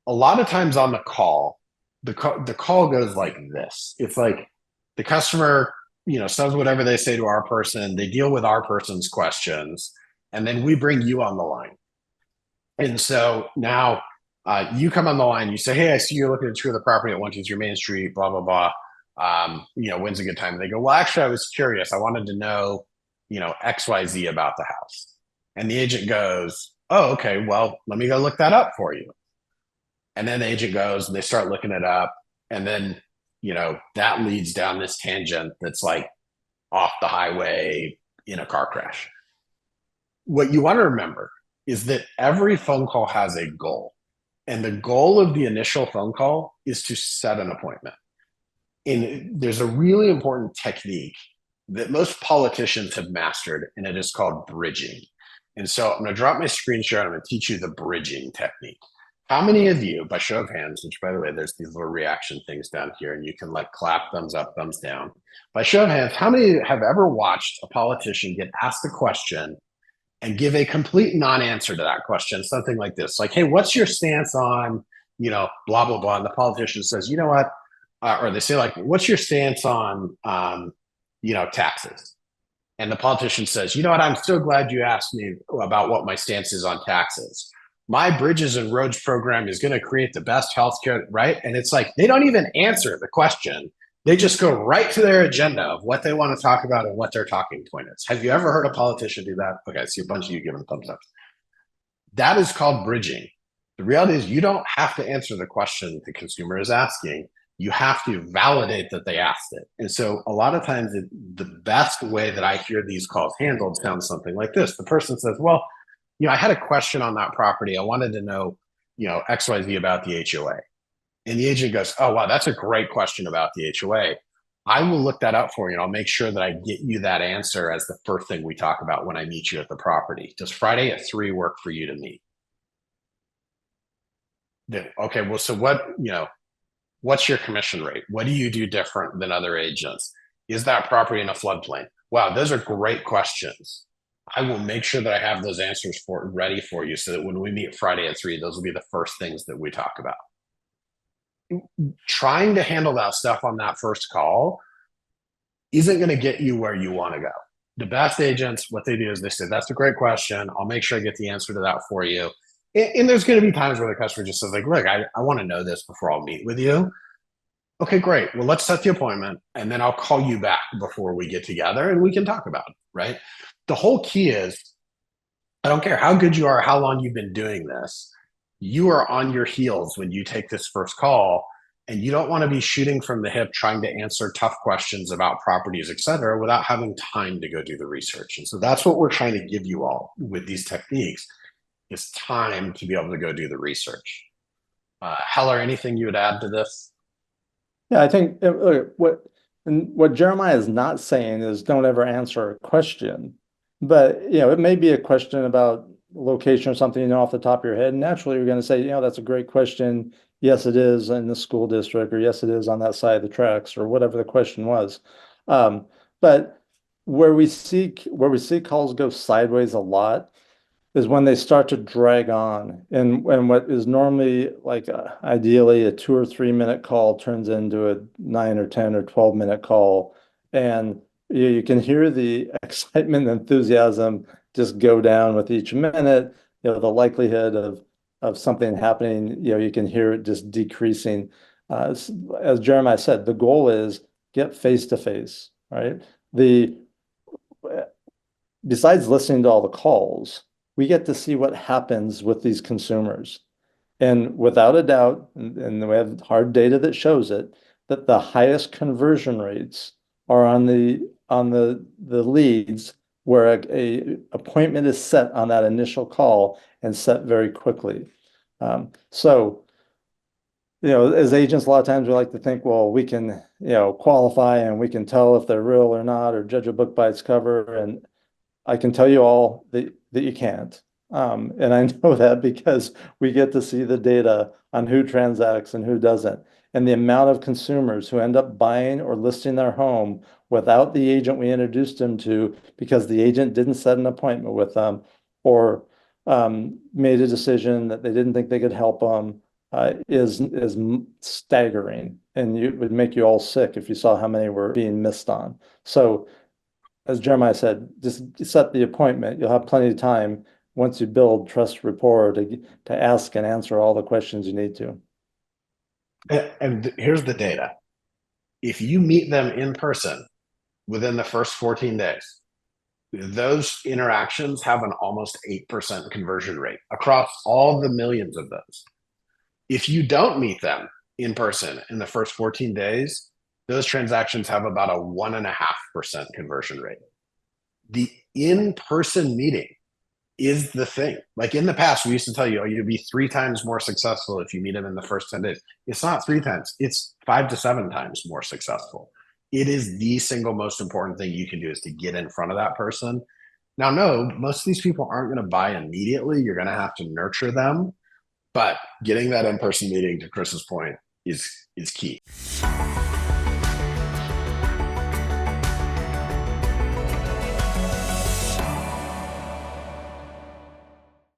a lot of times on the call, the call goes like this. It's like the customer, says whatever they say to our person, they deal with our person's questions, and then we bring you on the line. And so now you come on the line, you say, "Hey, I see you're looking to tour the property at 123 Main Street, blah, blah, blah. When's a good time?" And they go, "Well, actually, I was curious. I wanted to know, XYZ about the house." And the agent goes, "Oh, okay. Well, let me go look that up for you." And then the agent goes and they start looking it up. And then, that leads down this tangent that's like off the highway in a car crash. What you want to remember is that every phone call has a goal. And the goal of the initial phone call is to set an appointment. And there's a really important technique that most politicians have mastered, and it is called bridging. And so I'm going to drop my screen share and I'm going to teach you the bridging technique. How many of you, by show of hands, which by the way, there's these little reaction things down here, and you can like clap, thumbs up, thumbs down. By show of hands, how many have ever watched a politician get asked a question and give a complete non-answer to that question? Something like this, like, "Hey, what's your stance on, blah, blah, blah." And the politician says, "You know what?" Or they say like, "What's your stance on, taxes?" And the politician says, "You know what? I'm so glad you asked me about what my stance is on taxes. My bridges and roads program is going to create the best healthcare," right? And it's like they don't even answer the question. They just go right to their agenda of what they want to talk about and what their talking point is. Have you ever heard a politician do that? Okay, I see a bunch of you giving thumbs up. That is called bridging. The reality is you don't have to answer the question the consumer is asking. You have to validate that they asked it. And so a lot of times the best way that I hear these calls handled sounds something like this. The person says, "Well, I had a question on that property. I wanted to know, XYZ about the HOA." And the agent goes, "Oh, wow, that's a great question about the HOA. I will look that up for you and I'll make sure that I get you that answer as the first thing we talk about when I meet you at the property. Does Friday at 3 work for you to meet?" Then, okay, well, so what's your commission rate? What do you do different than other agents? Is that property in a floodplain? Wow, those are great questions. I will make sure that I have those answers ready for you so that when we meet Friday at 3, those will be the first things that we talk about. Trying to handle that stuff on that first call isn't going to get you where you want to go. The best agents, what they do is they say, "That's a great question. I'll make sure I get the answer to that for you." And there's going to be times where the customer just says like, "Look, I want to know this before I'll meet with you." Okay, great. Well, let's set the appointment and then I'll call you back before we get together and we can talk about it, right? The whole key is I don't care how good you are, how long you've been doing this, you are on your heels when you take this first call, and you don't want to be shooting from the hip trying to answer tough questions about properties, et cetera, without having time to go do the research. And so that's what we're trying to give you all with these techniques is time to be able to go do the research. Heller, anything you would add to this? Yeah, I think what Jeremiah is not saying is don't ever answer a question. But it may be a question about location or something off the top of your head. And naturally, you're going to say, that's a great question. Yes, it is in the school district, or yes, it is on that side of the tracks, or whatever the question was. But where we see calls go sideways a lot is when they start to drag on, and what is normally like ideally a 2 or 3 minute call turns into a 9 or 10 or 12 minute call, and you can hear the excitement and enthusiasm just go down with each minute. The likelihood of something happening, you can hear it just decreasing. As Jeremiah said, the goal is get face to face, right? The Besides listening to all the calls, we get to see what happens with these consumers. And without a doubt, and we have hard data that shows it, that the highest conversion rates are on the leads where a appointment is set on that initial call and set very quickly. So, as agents, a lot of times we like to think, well, we can, qualify and we can tell if they're real or not, or judge a book by its cover. And I can tell you all that you can't. And I know that because we get to see the data on who transacts and who doesn't. And the amount of consumers who end up buying or listing their home without the agent we introduced them to because the agent didn't set an appointment with them or made a decision that they didn't think they could help them is staggering, and it would make you all sick if you saw how many were being missed on. So, as Jeremiah said, just set the appointment. You'll have plenty of time once you build trust rapport to ask and answer all the questions you need to. And here's the data. If you meet them in person within the first 14 days, those interactions have an almost 8% conversion rate across all the millions of those. If you don't meet them in person in the first 14 days, those transactions have about a 1.5% conversion rate. The in-person meeting is the thing. Like in the past, we used to tell you, oh, you'd be 3 times more successful if you meet them in the first 10 days. It's not 3 times, it's 5 to 7 times more successful. It is the single most important thing you can do is to get in front of that person. Now, no, most of these people aren't going to buy immediately. You're going to have to nurture them. But getting that in-person meeting, to Chris's point, is key.